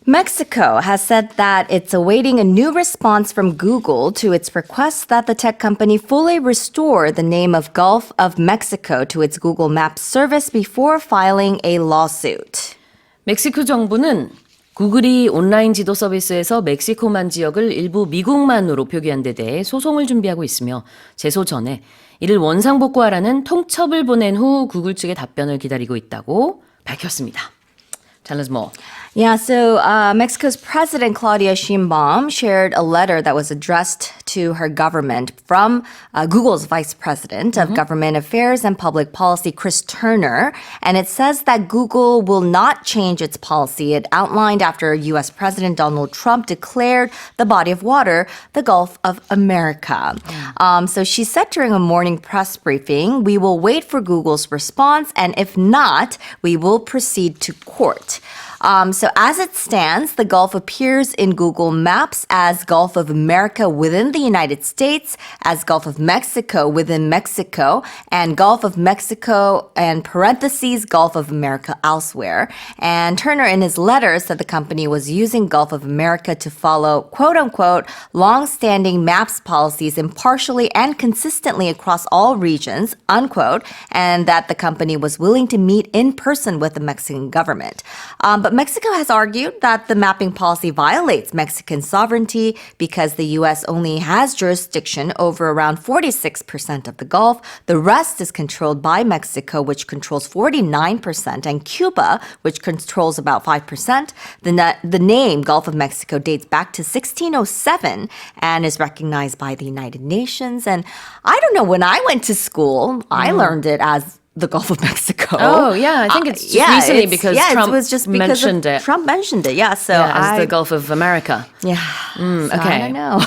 Mexico has said that it's awaiting a new response from Google to its request that the tech company fully restore the name of Gulf of Mexico to its Google Maps service before filing a lawsuit. 멕시코 정부는 구글이 온라인 지도 서비스에서 멕시코만 지역을 일부 미국만으로 표기한 데 대해 소송을 준비하고 있으며 제소 전에 이를 원상복구하라는 통첩을 보낸 후 구글 측의 답변을 기다리고 있다고 밝혔습니다. Tell us more. Yeah, so Mexico's President Claudia Sheinbaum shared a letter that was addressed to her government from Google's Vice President of Government Affairs and Public Policy, Chris Turner. And it says that Google will not change its policy. It outlined after U.S. President Donald Trump declared the body of water the Gulf of America. So she said during a morning press briefing, we will wait for Google's response, and if not, we will proceed to court. So as it stands, the Gulf appears in Google Maps as Gulf of America within the United States, as Gulf of Mexico within Mexico, and Gulf of Mexico and parentheses Gulf of America elsewhere. And Turner in his letter said the company was using Gulf of America to follow quote-unquote long-standing maps policies impartially and consistently across all regions, unquote, and that the company was willing to meet in person with the Mexican government. But Mexico has argued that the mapping policy violates Mexican sovereignty because the U.S. only has jurisdiction over around 46% of the Gulf. The rest is controlled by Mexico, which controls 49%, and Cuba, which controls about 5%. The name Gulf of Mexico dates back to 1607 and is recognized by the United Nations. And I don't know, when I went to school, I learned it as the Gulf of Mexico. Oh, yeah. I think it's just recently because Trump it was just because mentioned it. Trump mentioned it, yeah. So as the Gulf of America. Yeah. So okay. I don't know.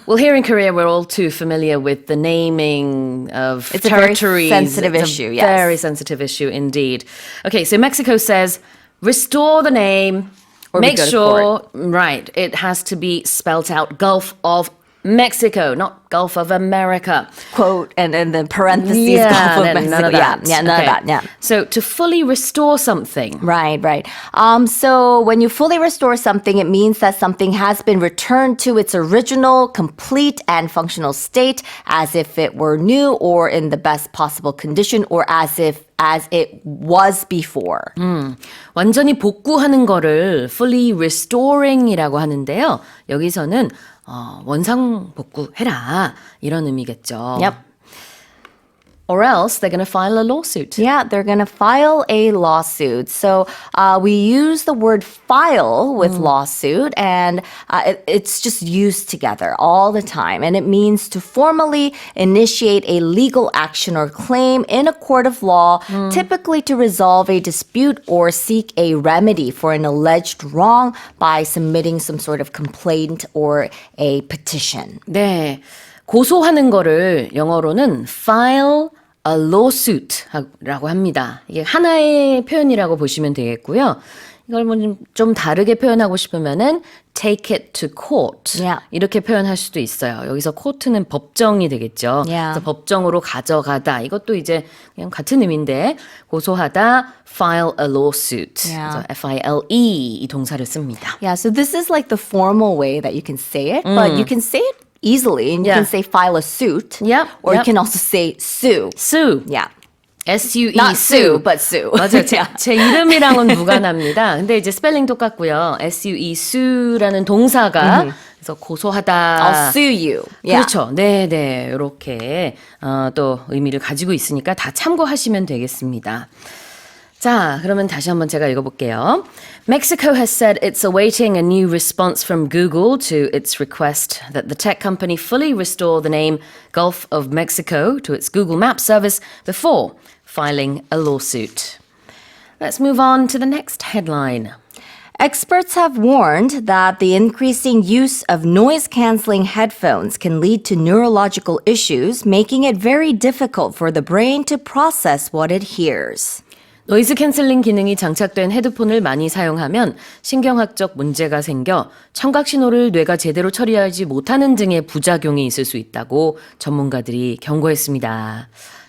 Well, here in Korea, we're all too familiar with the naming of It's territories. a very sensitive issue, yes. Very sensitive issue indeed. Okay, so Mexico says, restore the name. Or make we go to sure, court. right, it has to be spelt out Gulf of Mexico, not Gulf of America. Quote, and then parentheses, Gulf of Mexico. None of that. Yeah, none of that, yeah. So to fully restore something. Right. So when you fully restore something, it means that something has been returned to its original, complete, and functional state as if it were new or in the best possible condition or as it was before. 완전히 복구하는 거를 fully restoring이라고 하는데요. 여기서는 원상 복구해라 이런 의미겠죠. Yep. Or else they're going to file a lawsuit. Yeah, they're going to file a lawsuit. So we use the word file with lawsuit, and it's just used together all the time. And it means to formally initiate a legal action or claim in a court of law, typically to resolve a dispute or seek a remedy for an alleged wrong by submitting some sort of complaint or a petition. 네, 고소하는 거를 영어로는 file a lawsuit라고 합니다. 이게 하나의 표현이라고 보시면 되겠고요. 이걸 뭐 좀 다르게 표현하고 싶으면은 take it to court Yeah. 이렇게 표현할 수도 있어요. 여기서 court는 법정이 되겠죠. Yeah. 그래서 법정으로 가져가다 이것도 이제 그냥 같은 의미인데 고소하다 file a lawsuit. Yeah. 그래서 F-I-L-E 이 동사를 씁니다. Yeah, so this is like the formal way that you can say it, but you can say it easily, and you Yeah. can say file a suit, Yep, or you yep. can also say sue. sue. Yeah. S-U-E Not sue, but sue. 맞아요. Yeah. 제 이름이랑은 무관합니다. 근데 이제 스펠링 똑같고요. S-U-E sue라는 동사가 그래서 고소하다. I'll sue you. Yeah. 그렇죠. 네, 이렇게 또 의미를 가지고 있으니까 다 참고하시면 되겠습니다. 자, 그러면 다시 한번 제가 읽어볼게요. Mexico has said it's awaiting a new response from Google to its request that the tech company fully restore the name Gulf of Mexico to its Google Maps service before filing a lawsuit. Let's move on to the next headline. Experts have warned that the increasing use of noise-canceling headphones can lead to neurological issues, making it very difficult for the brain to process what it hears. 노이즈 캔슬링 기능이 장착된 헤드폰을 많이 사용하면 신경학적 문제가 생겨 청각 신호를 뇌가 제대로 처리하지 못하는 등의 부작용이 있을 수 있다고 전문가들이 경고했습니다.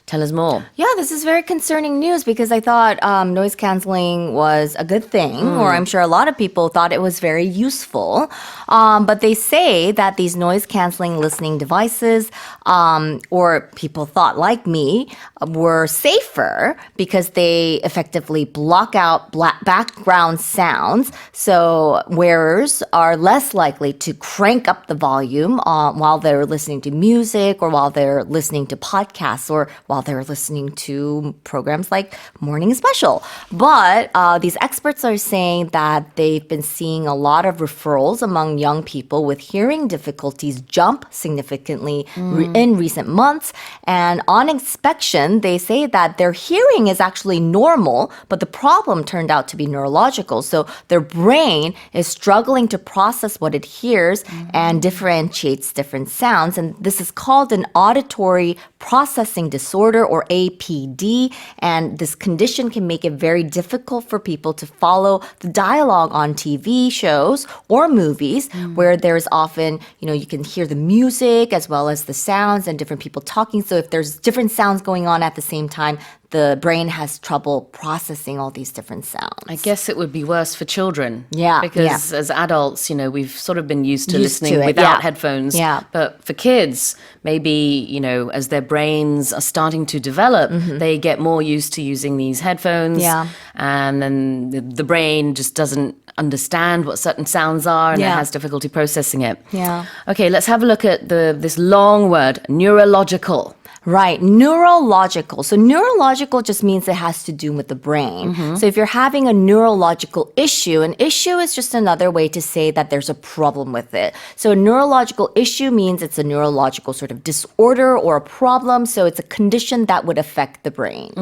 Tell us more. Yeah, this is very concerning news because I thought noise canceling was a good thing, or I'm sure a lot of people thought it was very useful. But they say that these noise canceling listening devices, or people thought like me, were safer because they effectively block out background sounds. So wearers are less likely to crank up the volume while they're listening to music or while they're listening to podcasts or while they're listening to programs like Morning Special. But these experts are saying that they've been seeing a lot of referrals among young people with hearing difficulties jump significantly in recent months. And on inspection, they say that their hearing is actually normal, but the problem turned out to be neurological. So their brain is struggling to process what it hears and differentiates different sounds. And this is called an auditory processing disorder, or APD, and this condition can make it very difficult for people to follow the dialogue on TV shows or movies where there's often, you can hear the music as well as the sounds and different people talking. So if there's different sounds going on at the same time, the brain has trouble processing all these different sounds. I guess it would be worse for children. Yeah, Because as adults, we've sort of been used to Used listening to it, without yeah. headphones. Yeah. But for kids, maybe, as their brains are starting to develop, they get more used to using these headphones. Yeah. And then the brain just doesn't understand what certain sounds are and it Yeah. has difficulty processing it. Yeah. Okay, let's have a look at this long word, neurological. Right, neurological. So neurological just means it has to do with the brain. So if you're having a neurological issue, an issue is just another way to say that there's a problem with it. So a neurological issue means it's a neurological sort of disorder or a problem. So it's a condition that would affect the brain.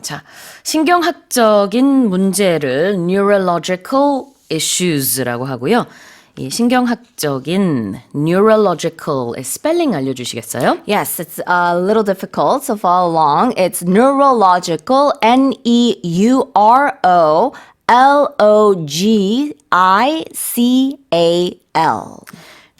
자, 신경학적인 문제를 neurological issues라고 하고요. 이 신경학적인 neurological의 스펠링 알려주시겠어요? Yes, it's a little difficult, so follow along. It's neurological, neurological.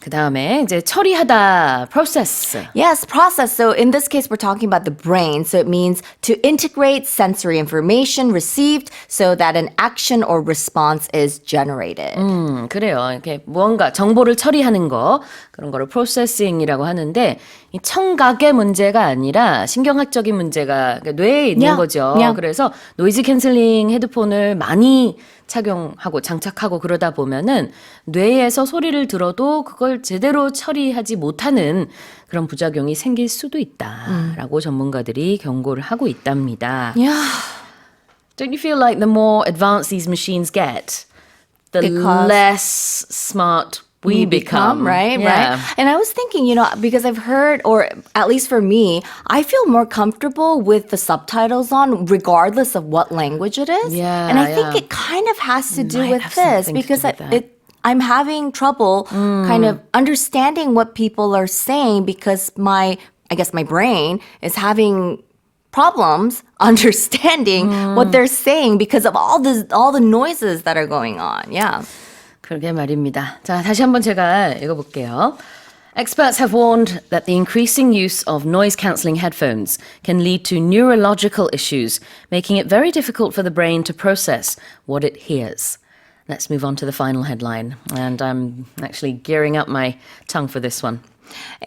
그 다음에 이제 처리하다, process. Yes, process. So in this case, we're talking about the brain. So it means to integrate sensory information received so that an action or response is generated. 그래요. 이렇게 무언가 정보를 처리하는 거, 그런 거를 processing이라고 하는데 이 청각의 문제가 아니라 신경학적인 문제가 뇌에 있는 Yeah, 거죠. yeah. 그래서 노이즈 캔슬링 헤드폰을 많이 착용하고 장착하고 그러다 보면은 뇌에서 소리를 들어도 그걸 제대로 처리하지 못하는 그런 부작용이 생길 수도 있다라고 전문가들이 경고를 하고 있답니다. Yeah. Don't you feel like the more advanced these machines get, the Because less smart we become, right? Yeah. Right. And I was thinking, because I've heard, or at least for me, I feel more comfortable with the subtitles on, regardless of what language it is. Yeah, and I think yeah. it kind of has to do Might with have this something to because do with that. I'm having trouble kind of understanding what people are saying because I guess my brain is having problems understanding what they're saying because of all the noises that are going on. Yeah. 그러게 말입니다. 자, 다시 한번 제가 읽어볼게요. Experts have warned that the increasing use of noise-cancelling headphones can lead to neurological issues, making it very difficult for the brain to process what it hears. Let's move on to the final headline. And I'm actually gearing up my tongue for this one.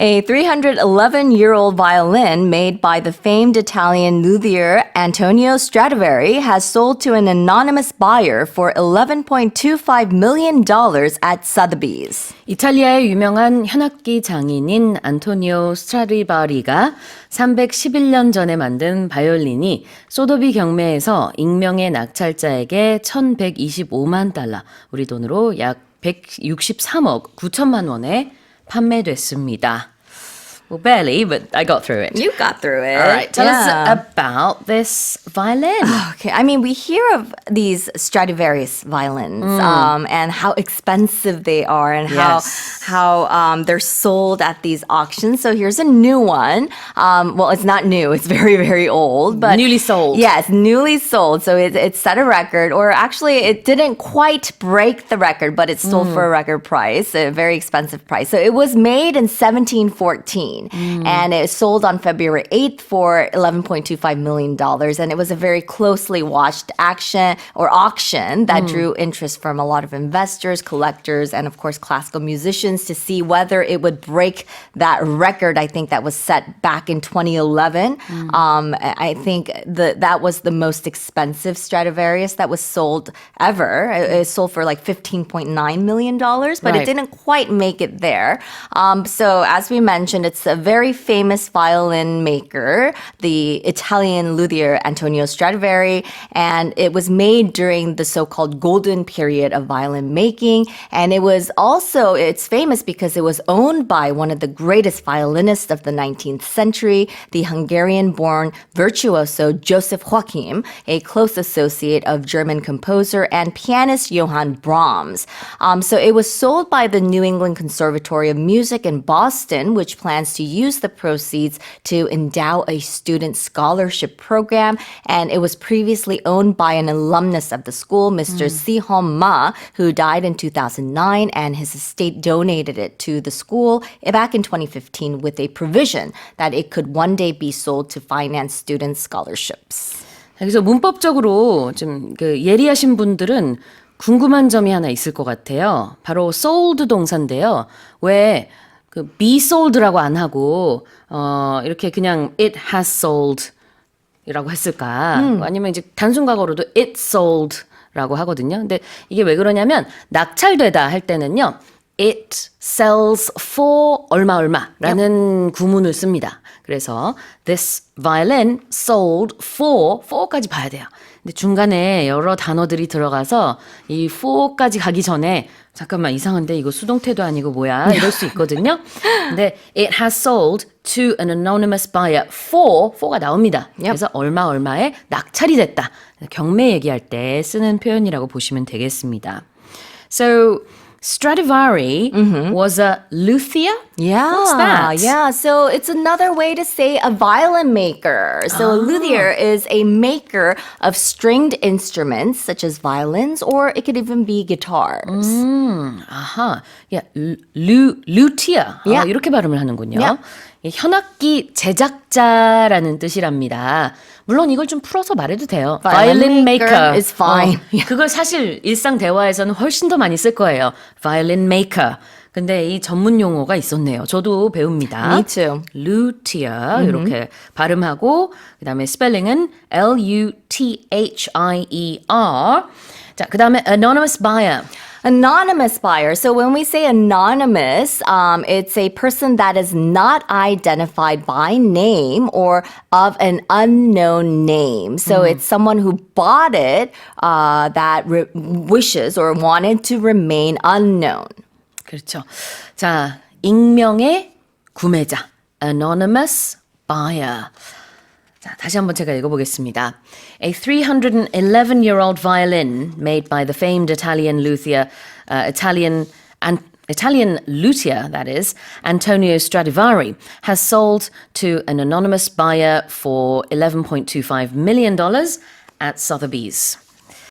A 311-year-old violin made by the famed Italian luthier Antonio Stradivari has sold to an anonymous buyer for $11.25 million at Sotheby's. 이탈리아의 유명한 현악기 장인인 안토니오 스트라디바리가 311년 전에 만든 바이올린이 소더비 경매에서 익명의 낙찰자에게 1,125만 달러, 우리 돈으로 약 163억 9천만 원에 판매됐습니다. Well, barely, but I got through it. You got through it. All right, tell Yeah. us about this violin. Okay, I mean, we hear of these Stradivarius violins and how expensive they are and Yes. how they're sold at these auctions. So here's a new one. Well, it's not new; it's very, very old, but Newly sold. Yes, newly sold. So it set a record, or actually, it didn't quite break the record, but it sold for a record price, a very expensive price. So it was made in 1714. 2015. And it sold on February 8th for $11.25 million. And it was a very closely watched auction that drew interest from a lot of investors, collectors, and of course classical musicians to see whether it would break that record, I think, that was set back in 2011. I think that was the most expensive Stradivarius that was sold ever. It sold for like $15.9 million, but Right. it didn't quite make it there. So as we mentioned, it's a very famous violin maker, the Italian luthier Antonio Stradivari, and it was made during the so-called golden period of violin making. And it's famous because it was owned by one of the greatest violinists of the 19th century, the Hungarian-born virtuoso Joseph Joachim, a close associate of German composer and pianist Johann Brahms. So it was sold by the New England Conservatory of Music in Boston, which plans to use the proceeds to endow a student scholarship program. And it was previously owned by an alumnus of the school, Mr. Sihom Ma, who died in 2009, and his estate donated it to the school back in 2015 with a provision that it could one day be sold to finance student scholarships. 여기서 문법적으로 좀 예리하신 분들은 궁금한 점이 하나 있을 것 같아요. 바로 sold 동사인데요. 왜 be sold라고 안 하고 이렇게 그냥 it has sold 이라고 했을까? 아니면 이제 단순 과거로도 it sold 라고 하거든요. 근데 이게 왜 그러냐면 낙찰되다 할 때는요. It sells for 얼마 얼마라는 구문을 씁니다. 그래서 this violin sold for까지 봐야 돼요. 근데 중간에 여러 단어들이 들어가서 이 for까지 가기 전에 잠깐만 이상한데 이거 수동태도 아니고 뭐야 이럴 수 있거든요. 근데 it has sold to an anonymous buyer for가 나옵니다. 그래서 얼마에 낙찰이 됐다. 경매 얘기할 때 쓰는 표현이라고 보시면 되겠습니다. So Stradivari was a luthier? Yeah. What's that? Yeah. So it's another way to say a violin maker. So a luthier is a maker of stringed instruments such as violins, or it could even be guitars. 아하. 야, luthier. Yeah. 이렇게 발음을 하는군요. Yeah. 이 현악기 제작자라는 뜻이랍니다. 물론 이걸 좀 풀어서 말해도 돼요. Violin maker is fine. 그걸 사실 일상 대화에서는 훨씬 더 많이 쓸 거예요. Violin maker. 근데 이 전문 용어가 있었네요. 저도 배웁니다. Me too. luthier 이렇게 발음하고 그다음에 스펠링은 Luthier. 자, 그다음에 anonymous buyer. Anonymous buyer. So when we say anonymous, it's a person that is not identified by name or of an unknown name. So it's someone who bought it that wishes or wanted to remain unknown. 그렇죠. 자, 익명의 구매자. Anonymous buyer. 자, 다시 한번 제가 읽어보겠습니다. A 311-year-old violin made by the famed Italian luthier, Italian luthier, that is, Antonio Stradivari, has sold to an anonymous buyer for $11.25 million at Sotheby's.